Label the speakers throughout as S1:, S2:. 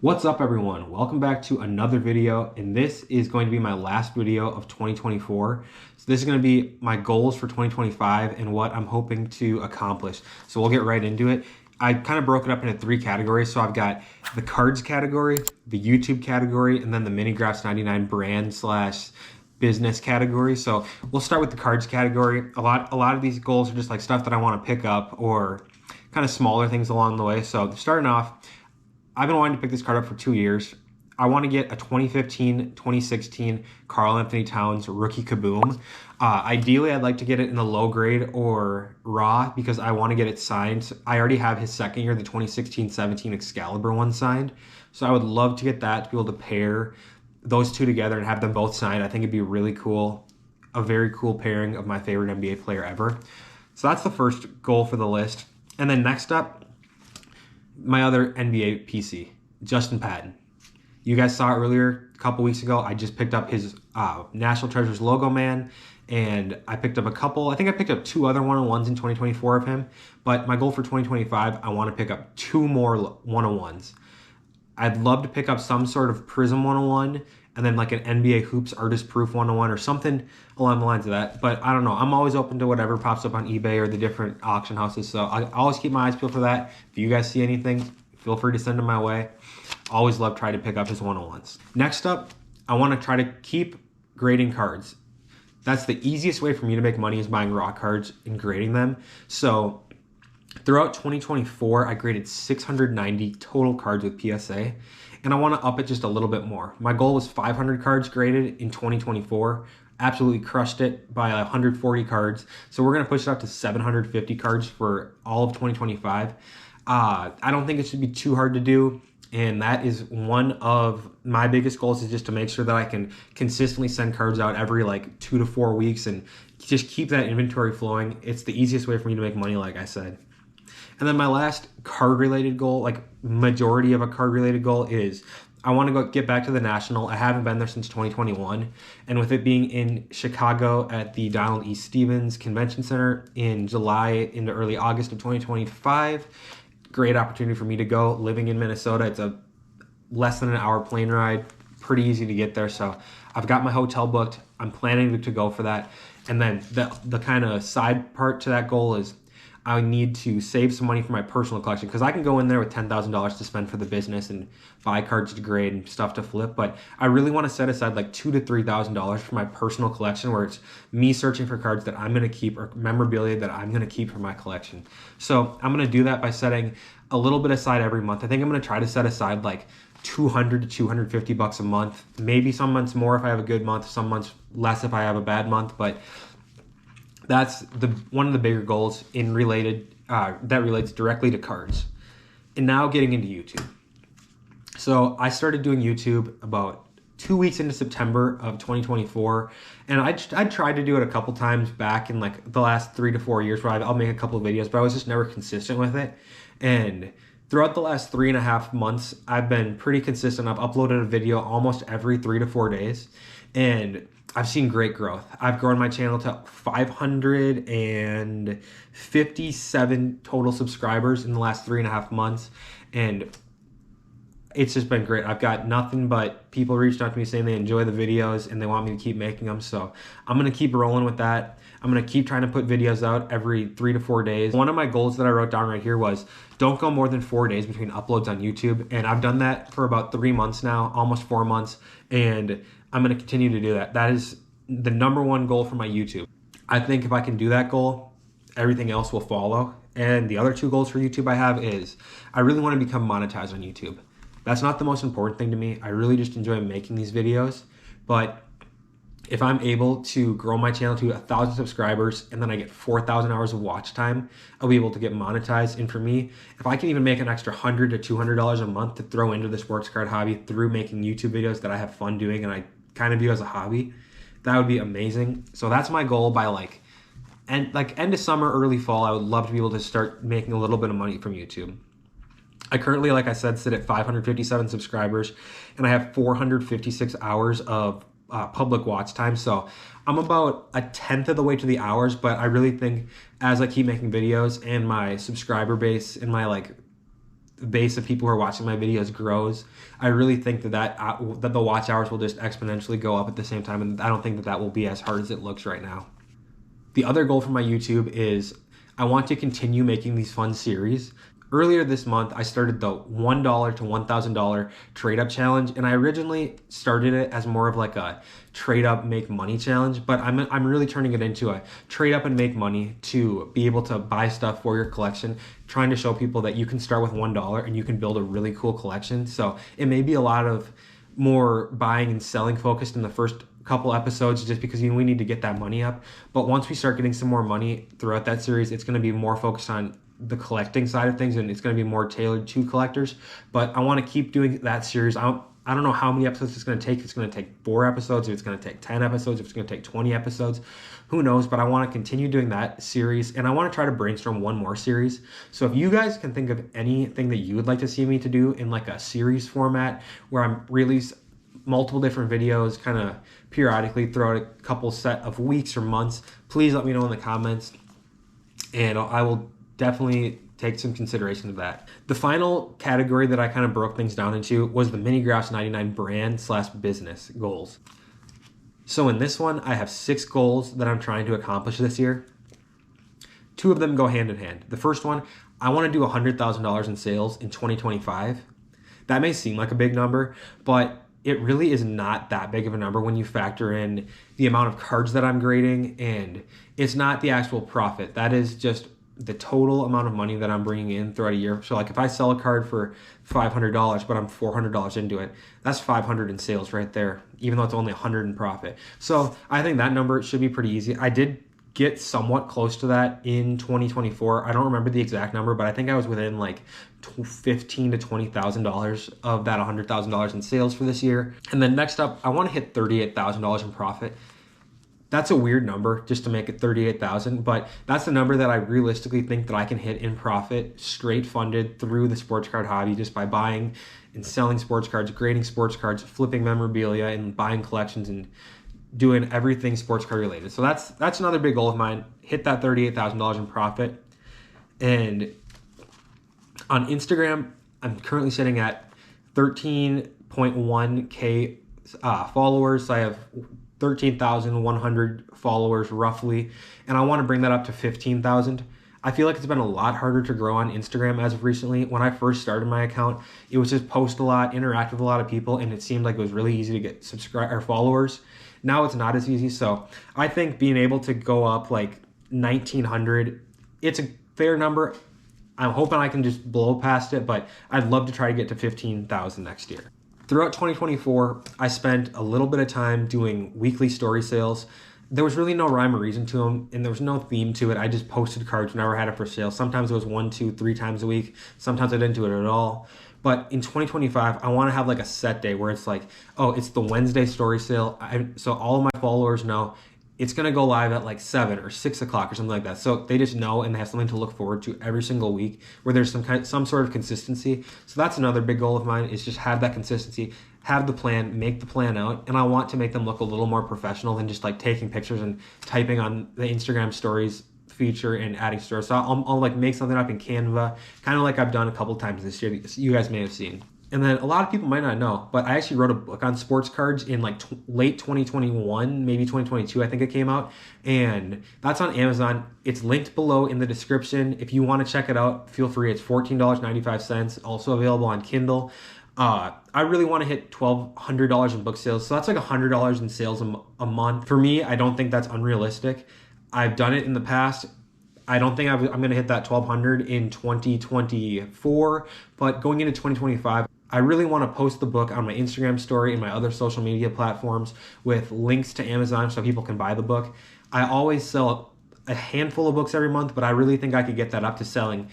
S1: What's up everyone? Welcome back to another video, and this is going to be my last video of 2024. So this is going to be my goals for 2025 and what I'm hoping to accomplish. So we'll get right into it. I kind of broke it up into three categories. So I've got the cards category, the YouTube category, and then the Minig Grass 99 brand slash business category. So we'll start with the cards category. A lot of these goals are just like stuff that I want to pick up or kind of smaller things along the way. So starting off, I've been wanting to pick this card up for 2 years. I want to get a 2015-2016 Karl Anthony Towns rookie Kaboom. Ideally, I'd like to get it in the low grade or raw because I want to get it signed. I already have his second year, the 2016-17 Excalibur one signed. So I would love to get that, to be able to pair those two together and have them both signed. I think it'd be really cool. A very cool pairing of my favorite NBA player ever. So that's the first goal for the list. And then next up, my other NBA PC, Justin Patton. You guys saw earlier a couple weeks ago, I just picked up his National Treasures logo man, and I picked up I think I picked up two other one-on-ones in 2024 of him, but my goal for 2025, I want to pick up two more one-on-ones. I'd love to pick up some sort of Prism 101 and then like an NBA Hoops Artist Proof 101 or something along the lines of that. But I don't know. I'm always open to whatever pops up on eBay or the different auction houses. So I always keep my eyes peeled for that. If you guys see anything, feel free to send them my way. Always love trying to pick up his 101s. Next up, I want to try to keep grading cards. That's the easiest way for me to make money, is buying raw cards and grading them. So throughout 2024, I graded 690 total cards with PSA, and I want to up it just a little bit more. My goal was 500 cards graded in 2024. Absolutely crushed it by 140 cards. So we're going to push it up to 750 cards for all of 2025. I don't think it should be too hard to do. And that is one of my biggest goals, is just to make sure that I can consistently send cards out every like 2 to 4 weeks and just keep that inventory flowing. It's the easiest way for me to make money, like I said. And then my last card-related goal, like majority of a card-related goal, is I want to go get back to the National. I haven't been there since 2021. And with it being in Chicago at the Donald E. Stevens Convention Center in July into early August of 2025, great opportunity for me to go. Living in Minnesota, it's a less than an hour plane ride, pretty easy to get there. So I've got my hotel booked. I'm planning to go for that. And then the kind of side part to that goal is I need to save some money for my personal collection, because I can go in there with $10,000 to spend for the business and buy cards to grade and stuff to flip. But I really want to set aside like $2,000 to $3,000 for my personal collection, where it's me searching for cards that I'm going to keep or memorabilia that I'm going to keep for my collection. So I'm going to do that by setting a little bit aside every month. I think I'm going to try to set aside like $200 to $250 a month. Maybe some months more if I have a good month, some months less if I have a bad month. But that's one of the bigger goals in that relates directly to cards. And now getting into YouTube. So I started doing YouTube about 2 weeks into September of 2024, and I tried to do it a couple times back in like the last 3 to 4 years, where I'll make a couple of videos, but I was just never consistent with it. And throughout the last 3.5 months, I've been pretty consistent. I've uploaded a video almost every 3 to 4 days, and I've seen great growth. I've grown my channel to 557 total subscribers in the last 3.5 months. And it's just been great. I've got nothing but people reached out to me saying they enjoy the videos and they want me to keep making them. So I'm going to keep rolling with that. I'm going to keep trying to put videos out every 3 to 4 days. One of my goals that I wrote down right here was don't go more than 4 days between uploads on YouTube. And I've done that for about 3 months now, almost 4 months. And I'm going to continue to do that. That is the number one goal for my YouTube. I think if I can do that goal, everything else will follow. And the other two goals for YouTube I have is I really want to become monetized on YouTube. That's not the most important thing to me. I really just enjoy making these videos. But if I'm able to grow my channel to 1,000 subscribers and then I get 4,000 hours of watch time, I'll be able to get monetized. And for me, if I can even make an extra $100 to $200 a month to throw into the sports card hobby through making YouTube videos that I have fun doing and I kind of view as a hobby, that would be amazing. So that's my goal by end of summer, early fall. I would love to be able to start making a little bit of money from YouTube. I currently, like I said, sit at 557 subscribers, and I have 456 hours of public watch time. So I'm about 1/10 of the way to the hours, but I really think as I keep making videos and my subscriber base and my the base of people who are watching my videos grows, I really think that the watch hours will just exponentially go up at the same time, and I don't think that will be as hard as it looks right now. The other goal for my YouTube is I want to continue making these fun series. Earlier this month, I started the $1 to $1,000 trade up challenge, and I originally started it as more of like a trade up make money challenge, but I'm really turning it into a trade up and make money to be able to buy stuff for your collection, trying to show people that you can start with $1 and you can build a really cool collection. So it may be a lot of more buying and selling focused in the first couple episodes, just because we need to get that money up. But once we start getting some more money throughout that series, it's going to be more focused on the collecting side of things, and it's going to be more tailored to collectors. But I want to keep doing that series. I don't know how many episodes it's going to take. If it's going to take 4 episodes, if it's going to take 10 episodes, if it's going to take 20 episodes, who knows? But I want to continue doing that series, and I want to try to brainstorm one more series. So if you guys can think of anything that you would like to see me to do in like a series format where I'm release multiple different videos kind of periodically throughout a couple set of weeks or months, please let me know in the comments, and I will definitely take some consideration of that. The final category that I kind of broke things down into was the Minig Grass 99 brand / business goals. So in this one, I have 6 goals that I'm trying to accomplish this year. 2 of them go hand in hand. The first one, I want to do $100,000 in sales in 2025. That may seem like a big number, but it really is not that big of a number when you factor in the amount of cards that I'm grading, and it's not the actual profit. That is just the total amount of money that I'm bringing in throughout a year. So like if I sell a card for $500, but I'm $400 into it, that's $500 in sales right there, even though it's only $100 in profit. So I think that number should be pretty easy. I did get somewhat close to that in 2024. I don't remember the exact number, but I think I was within like $15,000 to $20,000 of that $100,000 in sales for this year. And then next up, I want to hit $38,000 in profit. That's a weird number just to make it 38,000, but that's the number that I realistically think that I can hit in profit, straight funded through the sports card hobby, just by buying and selling sports cards, grading sports cards, flipping memorabilia, and buying collections and doing everything sports card related. So that's another big goal of mine. Hit that $38,000 in profit. And on Instagram, I'm currently sitting at 13.1K followers. So I have 13,100 followers roughly, and I want to bring that up to 15,000. I feel like it's been a lot harder to grow on Instagram as of recently. When I first started my account, it was just post a lot, interact with a lot of people, and it seemed like it was really easy to get followers. Now it's not as easy. So I think being able to go up like 1,900, it's a fair number. I'm hoping I can just blow past it, but I'd love to try to get to 15,000 next year. Throughout 2024, I spent a little bit of time doing weekly story sales. There was really no rhyme or reason to them, and there was no theme to it. I just posted cards whenever I had it for sale. Sometimes it was 1, 2, 3 times a week. Sometimes I didn't do it at all. But in 2025, I want to have like a set day where it's like, oh, it's the Wednesday story sale. So all of my followers know it's going to go live at like 7 or 6 o'clock or something like that. So they just know, and they have something to look forward to every single week where there's some sort of consistency. So that's another big goal of mine, is just have that consistency, have the plan, make the plan out. And I want to make them look a little more professional than just like taking pictures and typing on the Instagram stories feature and adding stories. So I'll like make something up in Canva, kind of like I've done a couple times this year that you guys may have seen. And then a lot of people might not know, but I actually wrote a book on sports cards in like late 2021, maybe 2022, I think it came out. And that's on Amazon. It's linked below in the description. If you want to check it out, feel free. It's $14.95, also available on Kindle. I really want to hit $1,200 in book sales. So that's like $100 in sales a month. For me, I don't think that's unrealistic. I've done it in the past. I don't think I'm going to hit that 1,200 in 2024, but going into 2025, I really want to post the book on my Instagram story and my other social media platforms with links to Amazon so people can buy the book. I always sell a handful of books every month, but I really think I could get that up to selling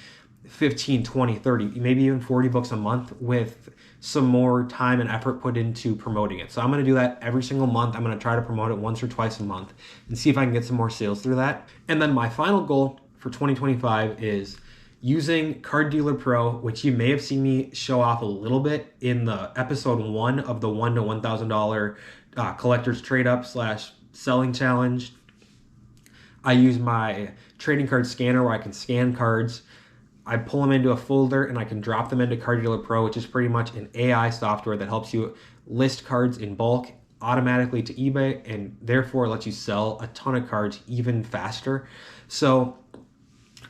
S1: 15, 20, 30, maybe even 40 books a month with some more time and effort put into promoting it. So I'm going to do that every single month. I'm going to try to promote it once or twice a month and see if I can get some more sales through that. And then my final goal for 2025 is using Card Dealer Pro, which you may have seen me show off a little bit in the episode 1 of the $1 to $1,000 collector's trade up / selling challenge. I use my trading card scanner where I can scan cards. I pull them into a folder and I can drop them into Card Dealer Pro, which is pretty much an AI software that helps you list cards in bulk automatically to eBay and therefore lets you sell a ton of cards even faster. So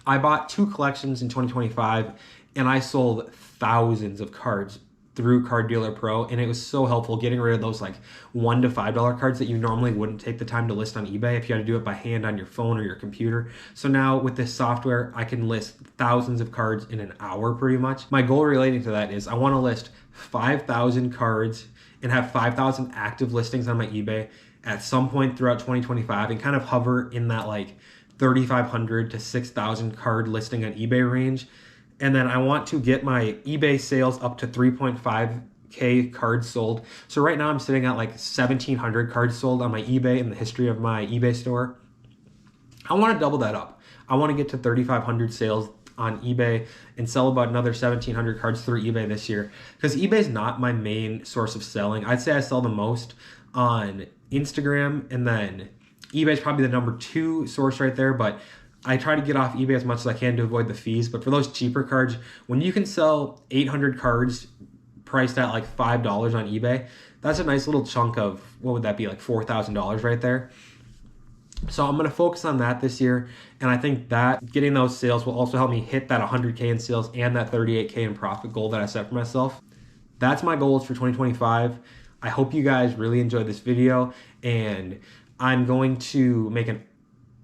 S1: I bought 2 collections in 2025 and I sold thousands of cards through Card Dealer Pro, and it was so helpful getting rid of those like $1 to $5 cards that you normally wouldn't take the time to list on eBay if you had to do it by hand on your phone or your computer. So now with this software, I can list thousands of cards in an hour pretty much. My goal relating to that is I want to list 5,000 cards and have 5,000 active listings on my eBay at some point throughout 2025 and kind of hover in that like 3,500 to 6,000 card listing on eBay range. And then I want to get my eBay sales up to 3.5K cards sold. So right now I'm sitting at like 1,700 cards sold on my eBay in the history of my eBay store. I want to double that up. I want to get to 3,500 sales on eBay and sell about another 1,700 cards through eBay this year. Because eBay is not my main source of selling. I'd say I sell the most on Instagram, and then eBay is probably the number 2 source right there, but I try to get off eBay as much as I can to avoid the fees. But for those cheaper cards, when you can sell 800 cards priced at like $5 on eBay, that's a nice little chunk of, what would that be, like $4,000 right there. So I'm going to focus on that this year. And I think that getting those sales will also help me hit that 100K in sales and that 38K in profit goal that I set for myself. That's my goals for 2025. I hope you guys really enjoyed this video, and I'm going to make an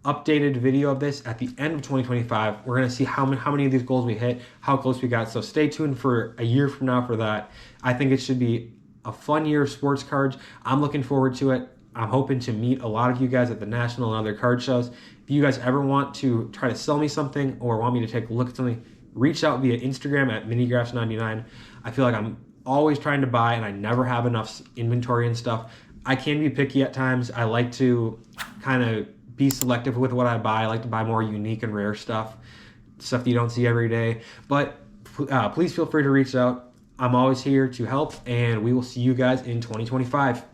S1: updated video of this at the end of 2025. We're going to see how many of these goals we hit, how close we got. So stay tuned for a year from now for that. I think it should be a fun year of sports cards. I'm looking forward to it. I'm hoping to meet a lot of you guys at the national and other card shows. If you guys ever want to try to sell me something or want me to take a look at something, reach out via Instagram at Minig Grass 99. I feel like I'm always trying to buy and I never have enough inventory and stuff. I can be picky at times. I like to kind of be selective with what I buy. I like to buy more unique and rare stuff that you don't see every day. But please feel free to reach out. I'm always here to help, and we will see you guys in 2025.